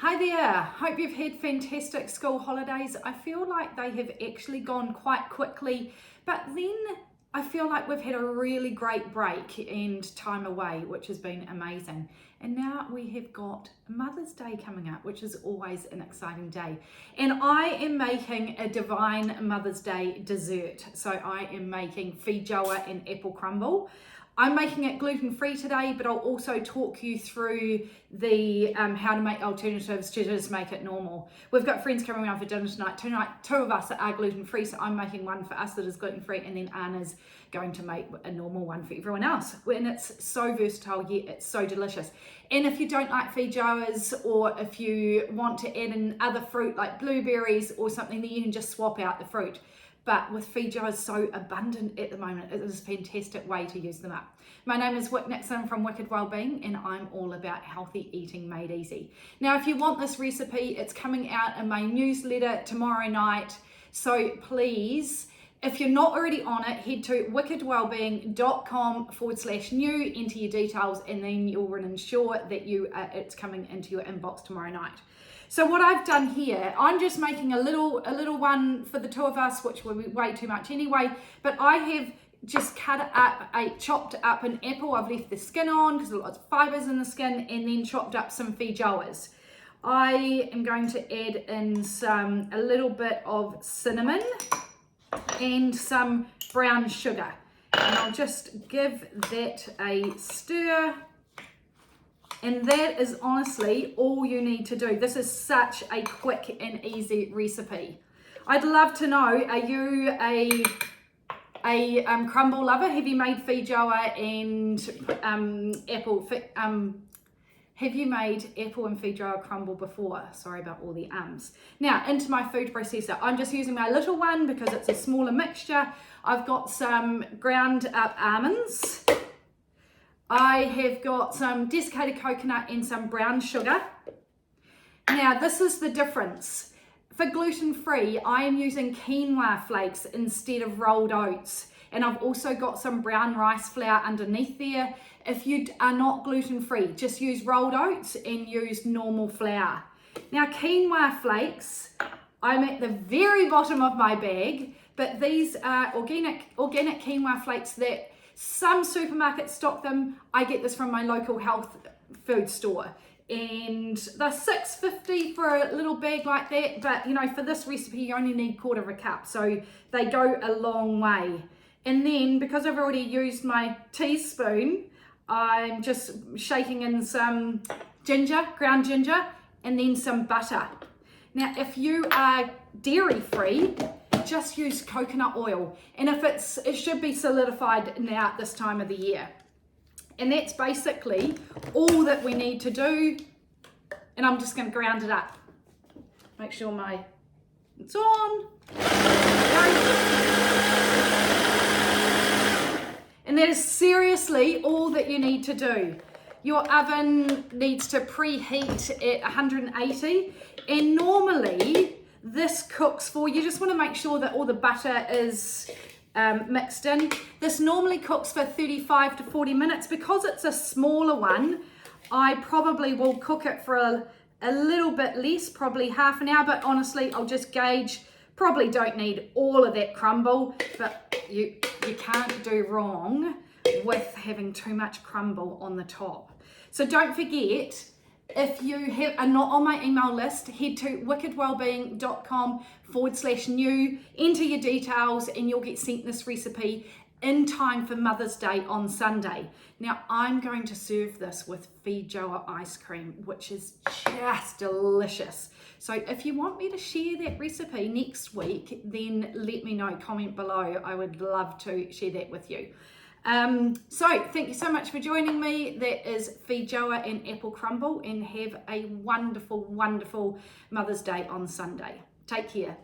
Hi there, hope you've had fantastic school holidays. I feel like they have actually gone quite quickly, but then I feel like we've had a really great break and time away, which has been amazing. And now we have got Mother's Day coming up, which is always an exciting day. And I am making a divine Mother's Day dessert. So I am making Feijoa and apple crumble. I'm making it gluten-free today, but I'll also talk you through the how to make alternatives to just make it normal. We've got friends coming around for dinner tonight. Two of us are gluten-free, so I'm making one for us that is gluten-free, and then Anna's going to make a normal one for everyone else. And it's so versatile, yet it's so delicious. And if you don't like feijoas, or if you want to add in other fruit like blueberries or something, then you can just swap out the fruit. But with feijoas so abundant at the moment, it is a fantastic way to use them up. My name is Wick Nixon from Wick Wellbeing, and I'm all about healthy eating made easy. Now, if you want this recipe, it's coming out in my newsletter tomorrow night. So please, if you're not already on it, head to wickedwellbeing.com/new, enter your details, and then you'll ensure that it's coming into your inbox tomorrow night. So what I've done here, I'm just making a little one for the two of us, which will be way too much anyway, but I have just chopped up an apple. I've left the skin on because there's lots of fibers in the skin, and then chopped up some feijoas. I am going to add in a little bit of cinnamon and some brown sugar. And I'll just give that a stir. And that is honestly all you need to do. This is such a quick and easy recipe. I'd love to know, are you a crumble lover? Have you made feijoa and have you made apple and feijoa crumble before? Sorry about all the ums. Now, into my food processor. I'm just using my little one because it's a smaller mixture. I've got some ground up almonds. I have got some desiccated coconut and some brown sugar. Now, this is the difference. For gluten-free, I am using quinoa flakes instead of rolled oats. And I've also got some brown rice flour underneath there. If you are not gluten-free, just use rolled oats and use normal flour. Now, quinoa flakes, I'm at the very bottom of my bag, but these are organic quinoa flakes that some supermarkets stock them. I get this from my local health food store, and they're $6.50 for a little bag like that. But you know, for this recipe, you only need 1/4 cup, so they go a long way. And then, because I've already used my teaspoon, I'm just shaking in some ginger, ground ginger, and then some butter. Now, if you are dairy free, just use coconut oil, and it should be solidified now at this time of the year. And that's basically all that we need to do. And I'm just going to ground it up. Make sure it's on. And that is seriously all that you need to do. Your oven needs to preheat at 180, and normally this cooks for, you just want to make sure that all the butter is mixed in. This normally cooks for 35 to 40 minutes. Because it's a smaller one, I probably will cook it for a little bit less, probably half an hour, but honestly, I'll just gauge. Probably don't need all of that crumble, but you can't do wrong with having too much crumble on the top. So don't forget, if you are not on my email list, head to wickedwellbeing.com/new, enter your details, and you'll get sent this recipe in time for Mother's Day on Sunday. Now, I'm going to serve this with feijoa ice cream, which is just delicious. So if you want me to share that recipe next week, then let me know, comment below. I would love to share that with you. So thank you so much for joining me. That is feijoa and apple crumble, and have a wonderful, wonderful Mother's Day on Sunday. Take care.